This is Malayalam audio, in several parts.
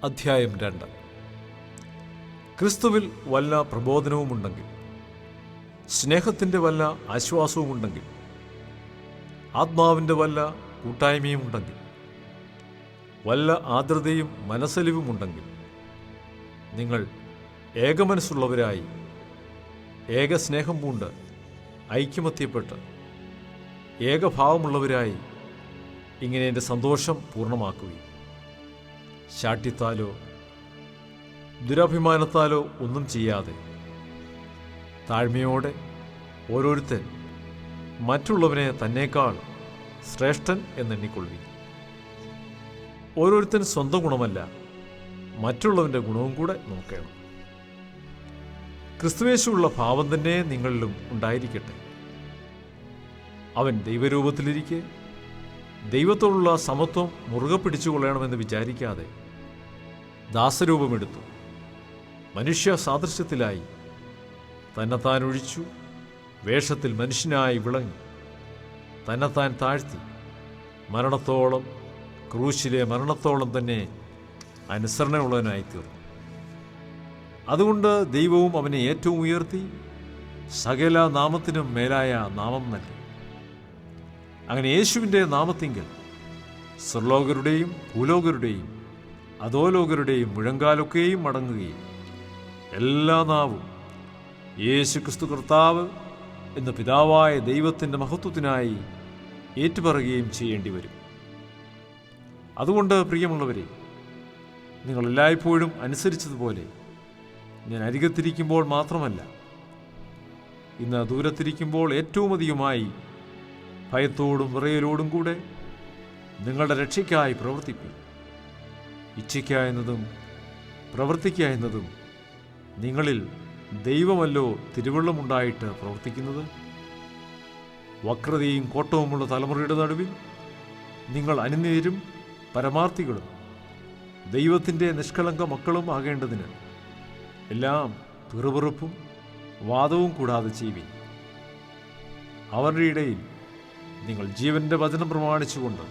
അധ്യായം 2. ക്രിസ്തുവിൽ വല്ല പ്രബോധനവുമുണ്ടെങ്കിൽ, സ്നേഹത്തിൻ്റെ വല്ല ആശ്വാസവുമുണ്ടെങ്കിൽ, ആത്മാവിൻ്റെ വല്ല കൂട്ടായ്മയുമുണ്ടെങ്കിൽ, വല്ല ആർദ്രതയും മനസ്സലിവുമുണ്ടെങ്കിൽ, നിങ്ങൾ ഏകമനസ്സുള്ളവരായി ഏകസ്നേഹം പൂണ്ട് ഐക്യമത്യപ്പെട്ട് ഏകഭാവമുള്ളവരായി ഇങ്ങനെ എൻ്റെ സന്തോഷം പൂർണ്ണമാക്കുകയും, ശാഠ്യത്താലോ ദുരഭിമാനത്താലോ ഒന്നും ചെയ്യാതെ താഴ്മയോടെ ഓരോരുത്തൻ മറ്റുള്ളവനെ തന്നേക്കാൾ ശ്രേഷ്ഠൻ എന്നെണ്ണിക്കൊള്ളുവിൻ. ഓരോരുത്തൻ സ്വന്തം ഗുണമല്ല, മറ്റുള്ളവൻ്റെ ഗുണവും കൂടെ നോക്കണം. ക്രിസ്തുയേശുവുള്ള ഭാവം തന്നെ നിങ്ങളിലും ഉണ്ടായിരിക്കട്ടെ. അവൻ ദൈവരൂപത്തിലിരിക്കെ ദൈവത്തോടുള്ള സമത്വം മുറുകെ പിടിച്ചുകൊള്ളണമെന്ന് വിചാരിക്കാതെ ദാസരൂപമെടുത്തു, മനുഷ്യ സാദൃശ്യത്തിലായി തന്നെത്താൻ ഒഴിച്ചു, വേഷത്തിൽ മനുഷ്യനായി വിളങ്ങി, തന്നെത്താൻ താഴ്ത്തി, മരണത്തോളം, ക്രൂശിലെ മരണത്തോളം തന്നെ അനുസരണയുള്ളവനായിത്തീർന്നു. അതുകൊണ്ട് ദൈവവും അവനെ ഏറ്റവും ഉയർത്തി സകല നാമത്തിനും മേലായ നാമം നൽകി. അങ്ങനെ യേശുവിൻ്റെ നാമത്തിങ്കൽ സ്വർലോകരുടെയും ഭൂലോകരുടെയും അധോലോകരുടെയും മുഴങ്കാലൊക്കെയും മടങ്ങുകയും എല്ലാ നാവും യേശു ക്രിസ്തു കർത്താവ് എന്ന് പിതാവായ ദൈവത്തിൻ്റെ മഹത്വത്തിനായി ഏറ്റുപറയുകയും ചെയ്യേണ്ടി വരും. അതുകൊണ്ട് പ്രിയമുള്ളവരെ, നിങ്ങൾ എല്ലായ്പ്പോഴും അനുസരിച്ചതുപോലെ ഞാൻ അരികത്തിരിക്കുമ്പോൾ മാത്രമല്ല, ഇന്ന് ദൂരത്തിരിക്കുമ്പോൾ ഏറ്റവും അധികമായി ഭയത്തോടും വിറയലോടും കൂടെ നിങ്ങളുടെ രക്ഷയ്ക്കായി പ്രവർത്തിപ്പിൻ. ഇച്ഛിക്കുക എന്നതും പ്രവർത്തിക്കുക എന്നതും നിങ്ങളിൽ ദൈവമല്ലോ തിരുവള്ളമുണ്ടായിട്ട് പ്രവർത്തിക്കുന്നത്. വക്രതയും കോട്ടവുമുള്ള തലമുറയുടെ നടുവിൽ നിങ്ങൾ അനിന്യരും പരമാർത്ഥികളും ദൈവത്തിൻ്റെ നിഷ്കളങ്ക മക്കളും ആകേണ്ടതിന് എല്ലാം പിറുപിറുപ്പും വാദവും കൂടാതെ ചെയ്യുവിൻ. അവരുടെ ഇടയിൽ നിങ്ങൾ ജീവന്റെ വചനം പ്രമാണിച്ചുകൊണ്ട്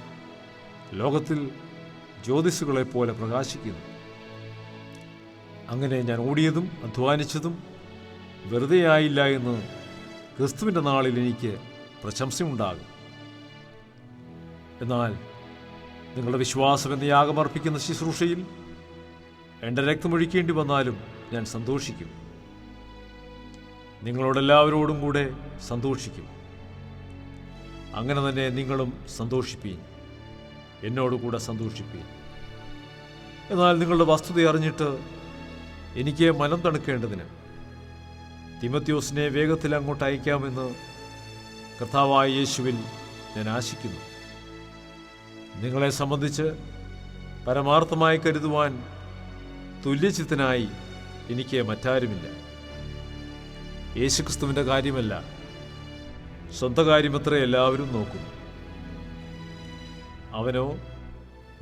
ലോകത്തിൽ ജ്യോതിസുകളെപ്പോലെ പ്രകാശിക്കുന്നു. അങ്ങനെ ഞാൻ ഓടിയതും അധ്വാനിച്ചതും വെറുതെയായില്ല എന്ന് ക്രിസ്തുവിൻ്റെ നാളിൽ എനിക്ക് പ്രശംസയുണ്ടാകും. എന്നാൽ നിങ്ങളുടെ വിശ്വാസം എന്ന യാഗമർപ്പിക്കുന്ന ശുശ്രൂഷയിൽ എൻ്റെ രക്തമൊഴിക്കേണ്ടി വന്നാലും ഞാൻ സന്തോഷിക്കും. നിങ്ങളോടെല്ലാവരോടും കൂടെ സന്തോഷിക്കും. അങ്ങനെ തന്നെ നിങ്ങളും സന്തോഷിപ്പീൻ, എന്നോടുകൂടെ സന്തോഷിപ്പീൻ. എന്നാൽ നിങ്ങളുടെ വസ്തുത അറിഞ്ഞിട്ട് എനിക്ക് മനം തണുക്കേണ്ടതിന് തിമോത്തിയോസിനെ വേഗത്തിൽ അങ്ങോട്ട് അയക്കാമെന്ന് കർത്താവായ യേശുവിൽ ഞാൻ ആശിക്കുന്നു. നിങ്ങളെ സംബന്ധിച്ച് പരമാർത്ഥമായി കരുതുവാൻ തുല്യചിത്തനായി എനിക്ക് മറ്റാരുമില്ല. യേശുക്രിസ്തുവിൻ്റെ കാര്യമല്ല, സ്വന്തം കാര്യമത്രേ എല്ലാവരും നോക്കുന്നു. അവനോ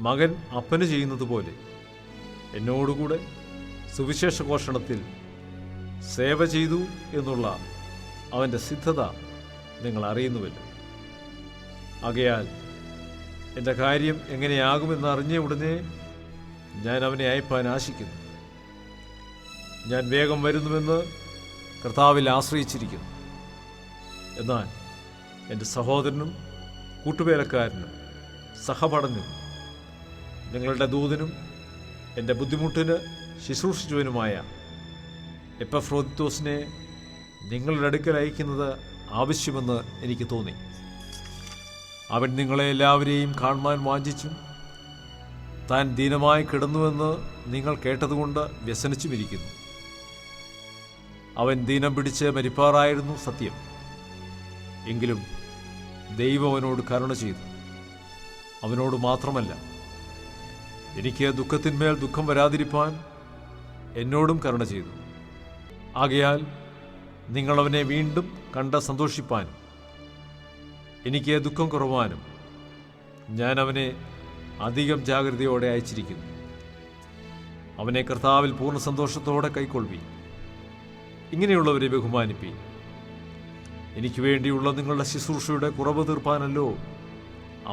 മകൻ അപ്പന് ചെയ്യുന്നത് പോലെ എന്നോടുകൂടെ സുവിശേഷ ഘോഷണത്തിൽ സേവ ചെയ്തു എന്നുള്ള അവൻ്റെ സിദ്ധത നിങ്ങൾ അറിയുന്നുവല്ലോ. ആകയാൽ എൻ്റെ കാര്യം എങ്ങനെയാകുമെന്ന് അറിഞ്ഞ ഉടനെ ഞാൻ അവനെ അയപ്പാൻ ആശിക്കുന്നു. ഞാൻ വേഗം വരുന്നുവെന്ന് കർത്താവിൽ ആശ്രയിച്ചിരിക്കുന്നു. എന്നാൽ എൻ്റെ സഹോദരനും കൂട്ടുവേലക്കാരനും സഹപഠനും നിങ്ങളുടെ ദൂതനും എൻ്റെ ബുദ്ധിമുട്ടിന് ശുശ്രൂഷിച്ചവനുമായ എപ്പഫ്രോദിത്തോസിനെ നിങ്ങളുടെ അടുക്കൽ അയക്കുന്നത് ആവശ്യമെന്ന് എനിക്ക് തോന്നി. അവൻ നിങ്ങളെ എല്ലാവരെയും കാണുവാൻ വാഞ്ചിച്ചും താൻ ദീനമായി കിടന്നുവെന്ന് നിങ്ങൾ കേട്ടതുകൊണ്ട് വ്യസനിച്ചുമിരിക്കുന്നു. അവൻ ദീനം പിടിച്ച് മരിപ്പാറായിരുന്നു സത്യം. എങ്കിലും ദൈവം അവനോട് കരുണ ചെയ്തു. അവനോട് മാത്രമല്ല, എനിക്ക് ദുഃഖത്തിന്മേൽ ദുഃഖം വരാതിരിപ്പാൻ എന്നോടും കരുണ ചെയ്തു. ആകയാൽ നിങ്ങളവനെ വീണ്ടും കണ്ട് സന്തോഷിപ്പാനും എനിക്ക് ദുഃഖം കുറവാനും ഞാൻ അവനെ അധികം ജാഗ്രതയോടെ അയച്ചിരിക്കുന്നു. അവനെ കർത്താവിൽ പൂർണ്ണ സന്തോഷത്തോടെ കൈക്കൊള്ളുവീൻ. ഇങ്ങനെയുള്ളവരെ ബഹുമാനിപ്പീൻ. എനിക്ക് വേണ്ടിയുള്ള നിങ്ങളുടെ ശുശ്രൂഷയുടെ കുറവ് തീർപ്പാനല്ലോ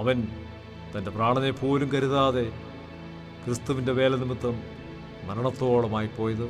അവൻ തൻ്റെ പ്രാണനെ പോലും കരുതാതെ ക്രിസ്തുവിൻ്റെ വേല നിമിത്തം മരണത്തോളമായി പോയത്.